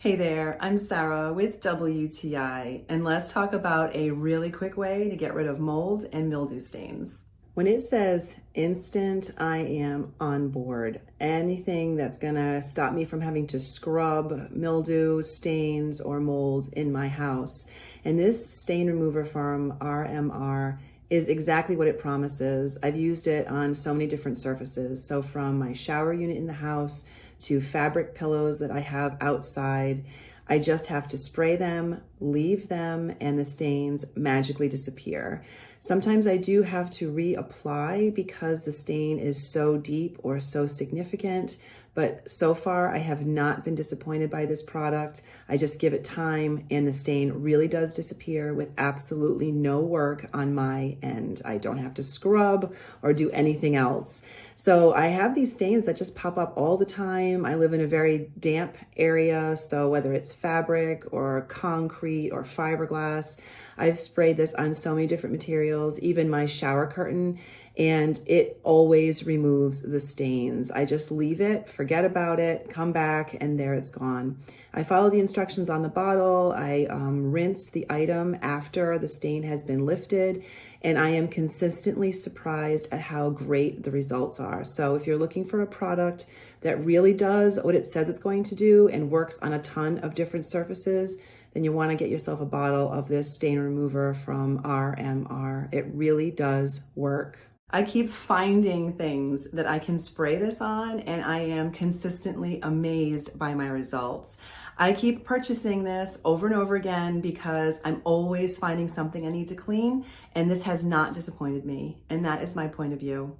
Hey there, I'm Sarah with WTI, and let's talk about a really quick way to get rid of mold and mildew stains. When it says instant, I am on board. Anything that's gonna stop me from having to scrub mildew, stains, or mold in my house. And this stain remover from RMR is exactly what it promises. I've used it on so many different surfaces. So from my shower unit in the house to fabric pillows that I have outside, I just have to spray them, leave them, and the stains magically disappear. Sometimes I do have to reapply because the stain is so deep or so significant, but so far I have not been disappointed by this product. I just give it time and the stain really does disappear with absolutely no work on my end. I don't have to scrub or do anything else. So I have these stains that just pop up all the time. I live in a very damp area, so whether it's fabric or concrete or fiberglass, I've sprayed this on so many different materials, even my shower curtain, and it always removes the stains. I just leave it, forget about it, come back, and there it's gone. I follow the instructions on the bottle. I rinse the item after the stain has been lifted, and I am consistently surprised at how great the results are. So if you're looking for a product that really does what it says it's going to do and works on a ton of different surfaces, then you want to get yourself a bottle of this stain remover from RMR. It really does work. I keep finding things that I can spray this on, and I am consistently amazed by my results. I keep purchasing this over and over again because I'm always finding something I need to clean, and this has not disappointed me, and that is my point of view.